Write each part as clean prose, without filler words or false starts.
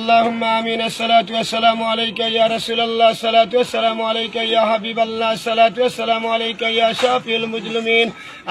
اللهم آمين. الصلاة والسلام عليك يا رسول الله، الصلاة والسلام عليك يا حبيب الله، الصلاة والسلام عليك يا شافي المجرمين،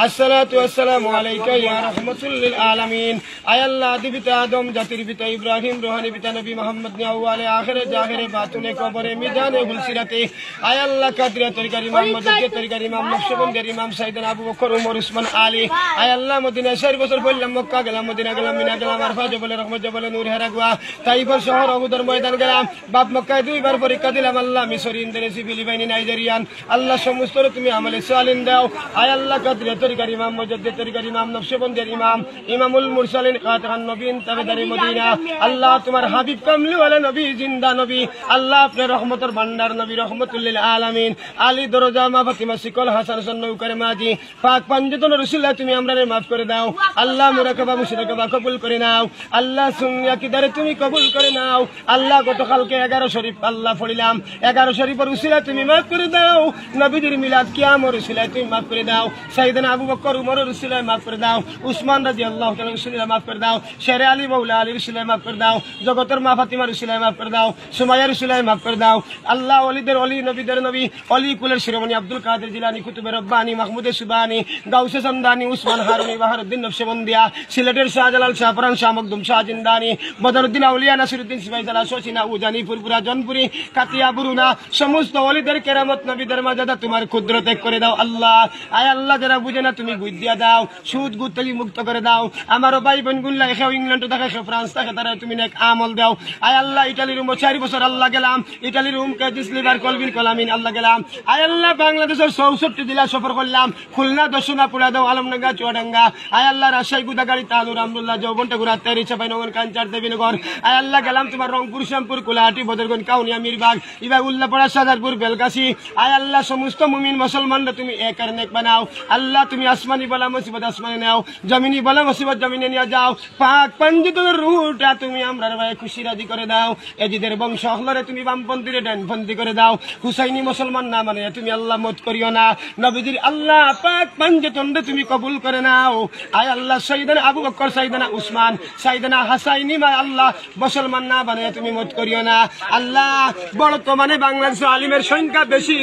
الصلاة والسلام عليك يا رحمة للعالمين. আয় আল্লাহ দিবিতা আদম জাতির পিতা ইব্রাহিম, রোহানি পিতা নবী মোহাম্মদ আউয়ালে আখিরে জাহিরে বাতুনে কবরে মিজানে ফুলসিরাতে, আয় আল্লাহ কাদরিয়া তরিকার ইমাম, মদদিয়া তরিকার ইমাম, নকশবন্দির ইমাম সাইয়েদনা আবু বকর, ওমর, উসমান, আলী। আয় আল্লাহ মদিনা 4 বছর পড়লাম, মক্কা গেলাম, মদিনা গেলাম, মিনা গেলাম, আরফা জবলে রহমত জবলে নূর হেরাগুয়া, তাইফ শহর অবুদর ময়দান গেলাম, বাপ মক্কায় 2 বার পরীক্ষা দিলাম। আল্লাহ মিশরি, ইন্দোনেশিয়া, ফিলিপাইনি, নাইজেরিয়ান, আল্লাহ সমস্ত তুমি আমলে সালিন দাও। আয় আল্লাহ কাদরিয়া তরিকার ইমাম, মুজাদ্দিদ তরিকার ইমাম, নকশবন্দির ইমাম, ইমামুল মুরসালিন, খাতামুন নবীন, তাবেদারি মদিনা। আল্লাহ তোমার হাবিব কামলি ওয়ালা নবী, জিন্দা নবী, আল্লাহ আপনার রহমতের ভান্ডার নবী, রহমতুল লিল আলামিন। আলী দরজা, মা ফাতিমা, শিকল, হাসান, নৌকার মাঝি, পাক পাঞ্জতন রাসূলুল্লাহ তুমি আমরারে maaf করে দাও। আল্লাহ মুরাকাবা মুশরিকাবা কবুল করে নাও। আল্লাহ সুন্নিয়া কিদারে তুমি কবুল করে নাও। আল্লাহ গতকালকে 11 শরীফ আল্লাহ পড়িলাম, 11 শরীফের উসিলা তুমি maaf করে দাও। নবীদের মিলাদ কিয়ামের উসিলা তুমি maaf করে দাও। সাইয়েদনা আবু বকর, উমরের উসিলা maaf করে দাও। উসমান রাদিয়াল্লাহু তাআলা উসিলা maaf করে দাও। শেরে আলী মাওলা আলীর উসিলা maaf করে দাও। জগতের মা ফাতিমার উসিলা maaf করে দাও। সুমাইয়ার উসিলা maaf করে দাও। আল্লাহ ওলিদের ওলি, নবীদের নবী, ওলি কুলের শিরোমণি আব্দুল কাদের জিলানী, কুতুবে রব্বানী, মাহমুদে সুবানী, গাউসে সামদানি, উসমান হারুনি, বাহারউদ্দিন নকশবন্দিয়া, সিলেটের শাহজালাল, শাহপরান, শাহ মখদুম, শাহ জিন্দানি, বদরউদ্দিন আউলিয়া, নাসিরউদ্দিন সিপাহীজলা, শশিনা, উজানি, ফুরপুরা, জনপুরি, কাতিয়া, বুরুনা, সমস্ত ওলিদের কেরামত, নবীদের মর্যাদা তোমার কুদরতে করে দাও। আল্লাহ আয় আল্লাহ যারা বুঝে না তুমি বুঝ দিয়া দাও, সুদ গুদ থেকে মুক্ত করে দাও। আমারও ভাই বোন গুল্লা এখানে ইংল্যান্ড থাকে, ফ্রান্স থাকে, তারা তুমি নেক আমল দাও। আয় আল্লাহ ইটালির রুম 4 বছর আল্লাহ গেলাম, ইটালির রুম কাজিস লিভার কলবিন কলামিন আল্লাহ গেলাম। আয় আল্লাহ বাংলাদেশের 64 জেলা সফর করলাম, খুলনা, দর্শনা, পুরাদাও, আলমডাঙ্গা, চুয়াডাঙ্গা। আয় আল্লাহ রাজশাহী, গুদাগাড়ি, তানুর, আমরুল্লাহ, যৌবনটা গুড়া, তেরি, চাঁপাইনগর, কাঞ্চার, দেবীনগর। আয় আল্লাহ গেলাম তোমার রংপুর, শ্যামপুর, কুলাহাটি, বদরগঞ্জ, কাউনিয়া, মিরবাগ, ইবাগ, উল্লাপাড়া, সাজারপুর, বেলগাছি। আয় আল্লাহ সমস্ত মুমিন মুসলমানরা তুমি এক আর নেক বানাও। আল্লাহ তুমি আসমানি বলা মুসিবত আসমানে নাও, জমিনি বলা মুসিবত জমিনে নিয়ে যাও। পাক পাঞ্জিতের রুহটা তুমি আমরার ভাই খুশি রাজি করে দাও। এজিদের বংশ হলরে তুমি বামপন্থীরে ডানপন্থী করে দাও। হুসাইনি মুসলমান না মানে তুমি আল্লাহ মত করিও না। নবীজির আল্লাহ পাক পাঞ্জিতনরে তুমি কবুল করে নাও। আয় আল্লাহ সাইয়েদনা আবু বকর, সাইয়েদনা উসমান, সাইয়েদনা হাসাইনি মা আল্লাহ মুসলমান না বানায় তুমি মত করিও না। আল্লাহ বর্তমানে বাংলাদেশে আলিমের সংখ্যা বেশি।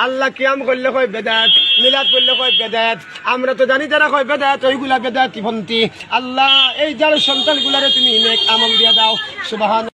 আল্লাহ কিয়াম করলে কয় বেদাত, মিলাদ করলে কয় বেদাত। আমরা তো জানি যারা কয় বেদাত ওইগুলা বেদাতি পন্থী। আল্লাহ এই যার সন্তানগুলারে তুমি নেক আমল দিয়া দাও। সুবহান